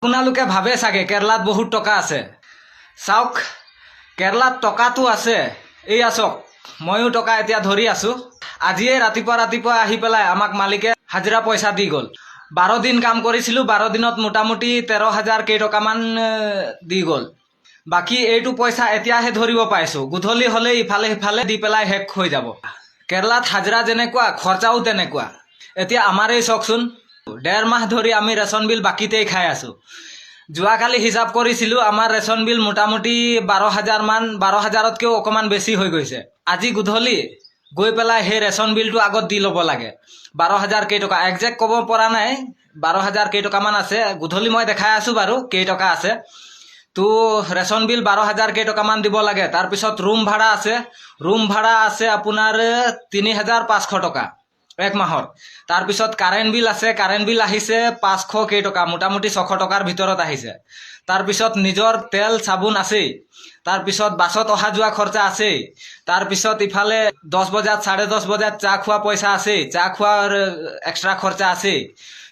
আপোনালোকে ভাবে চাগে কেৰালাত বহুত টকা আছে। চাওক, কেৰালাত টকাটো আছে, এইয়া চাওক, ময়ো টকা এতিয়া ধৰি আছো। আজিয়ে ৰাতিপুৱা আহি পেলাই আমাক মালিকে হাজিৰা পইচা দি গ'ল। 12 দিন কাম কৰিছিলো, 12 দিনত মোটামুটি 13,000 কেইটকামান দি গ'ল। বাকী এইটো পইচা এতিয়াহে ধৰিব পাইছো, গধূলি হ'লে ইফালে সিফালে দি পেলাই শেষ হৈ যাব। কেৰালাত হাজিৰা যেনেকুৱা খৰচাও তেনেকুৱা। এতিয়া আমাৰেই চাওকচোন, 1.5 মাহ ধৰি আমি ৰেচন বিল বাকীতেই খাই আছো। যোৱাকালি হিচাপ কৰিছিলো, আমাৰ ৰেচন বিল মোটামুটি 12,000 মান, 12,000তকেও অকণমান বেছি হৈ গৈছে। আজি গধূলি গৈ পেলাই সেই ৰেচন বিলটো আগত দি ল'ব লাগে। 12,000 কেইটকা একজেক্ট ক'ব পৰা নাই, 12,000 কেইটকামান আছে। গধূলি মই দেখাই আছো বাৰু কেইটকা আছে। তো ৰেচন বিল 12,000 কেইটকামান দিব লাগে। তাৰপিছত ৰুম ভাড়া আছে আপোনাৰ 3,500 টকা এক মাহৰ। তাৰপিছত কাৰেণ্ট বিল আছে, কাৰেণ্ট বিল আহিছে 500 কেইটকা, মোটামুটি 600 টকাৰ ভিতৰত আহিছে। তাৰপিছত নিজৰ তেল চাবোন আছেই। তাৰপিছত বাছত অহা যোৱা খৰচা আছেই। তাৰপিছত ইফালে 10 বজাত 10:30 বজাত চাহ খোৱা পইচা আছেই, চাহ খোৱাৰ এক্সট্ৰা খৰচা আছেই।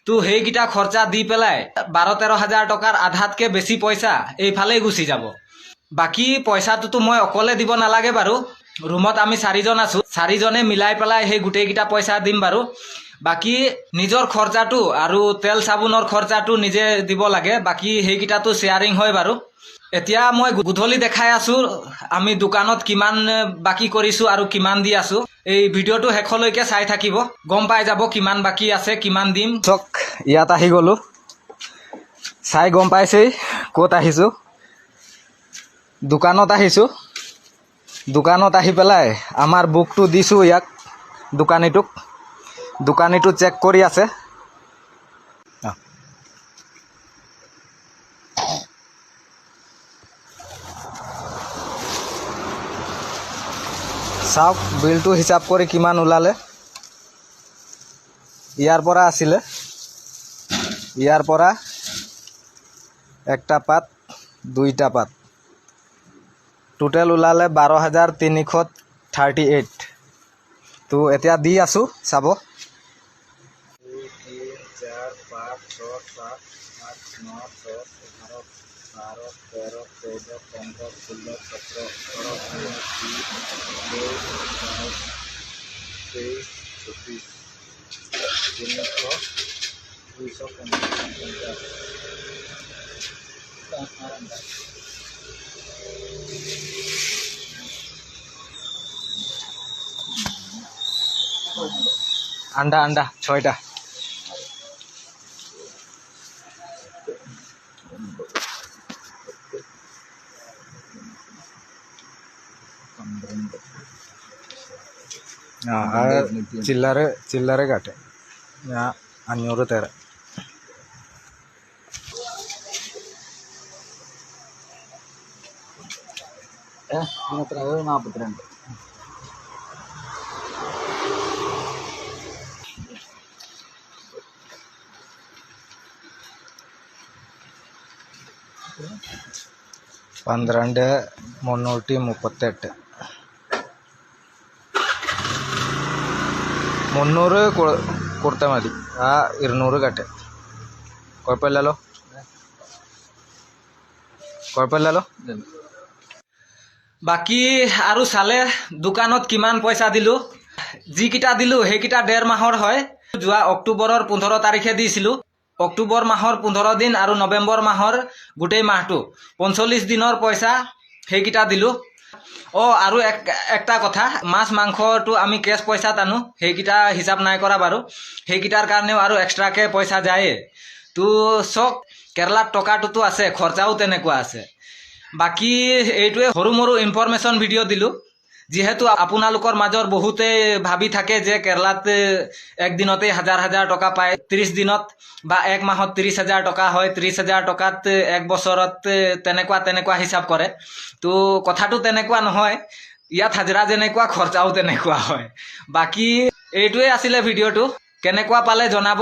তো সেইকেইটা খৰচা দি পেলাই 12-13 হাজাৰ টকাৰ আধাতকৈ বেছি পইচা এইফালেই গুচি যাব। বাকী পইচাটোতো মই অকলে দিব নালাগে বাৰু, ৰুমত আমি 4জন আছো, 4জনে মিলাই পেলাই সেই গোটেইকেইটা পইচা দিম বাৰু। বাকী নিজৰ খৰচাটো আৰু তেল চাবোনৰ খৰচাটো নিজে দিব লাগে, বাকী সেইকেইটাতো শ্বেয়াৰিং হয় বাৰু। এতিয়া মই গধূলি দেখাই আছো আমি দোকানত কিমান বাকী কৰিছো আৰু কিমান দি আছো। এই ভিডিঅ'টো শেষলৈকে চাই থাকিব, গম পাই যাব কিমান বাকী আছে, কিমান দিম। চক, ইয়াত আহি গ'লো, চাই গম পাইছেই ক'ত আহিছো। দোকানত আহিছো। দোকানত আহি পেলাই আমাৰ বুকটো দিছো ইয়াক, দোকানীটো চেক কৰি আছে। চাওক বিলটো হিচাপ কৰি কিমান ওলালে। ইয়াৰ পৰা আছিলে, ইয়াৰ পৰা একটা পাত, 2টা পাত, টোটেল ওলালে 12,338। তো এতিয়া দি আছো, চাব। 2, 3, 4, 5, 6, 7, 8, 9, 10, 11, 12, 13, 14, 15, 16, 17, 18, 19, 20, 21, 22, 23, 250. अंडा 6টা। ചില്ലറ കാട്ടെ, ഞാൻ 500 തരാം. ഇതിനെത്ര? 42. പന്ത്രണ്ട് 338. 300 കൊടുത്താൽ മതി, ആ 200 കട്ടെ. കുഴപ്പമില്ലല്ലോ. বাকী আৰু চালে দোকানত কিমান পইচা দিলো, যিকেইটা দিলো সেইকেইটা 1.5 মাহৰ হয়। যোৱা অক্টোবৰৰ 15 তাৰিখে দিছিলো। অক্টোবৰ মাহৰ 15 দিন আৰু নৱেম্বৰ মাহৰ গোটেই মাহটো 45 দিনৰ পইচা সেইকেইটা দিলো। আৰু একটা কথা, মাছ মাংসটো আমি কেছ পইচাত আনো, সেইকেইটা হিচাপ নাই কৰা বাৰু। সেইকেইটাৰ কাৰণেও আৰু এক্সট্ৰাকে পইচা যায়েই। তো চক, কেৰালাত টকাটোতো আছে, খৰচাও তেনেকুৱা আছে। বাকী এইটোৱে সৰু মৰু ইনফৰমেশ্যন ভিডিঅ' দিলোঁ। যিহেতু আপোনালোকৰ মাজৰ বহুতে ভাবি থাকে যে কেৰালাত একদিনতে 1,000 টকা পায়, 30 দিনত বা এক মাহত 30,000 টকা হয়, 30,000 টকাত এক বছৰত তেনেকুৱা হিচাপ কৰে। তো কথাটো তেনেকুৱা নহয়, ইয়াত হাজিৰা যেনেকুৱা খৰচাও তেনেকুৱা হয়। বাকী এইটোৱে আছিলে ভিডিঅ'টো, কেনেকুৱা পালে জনাব।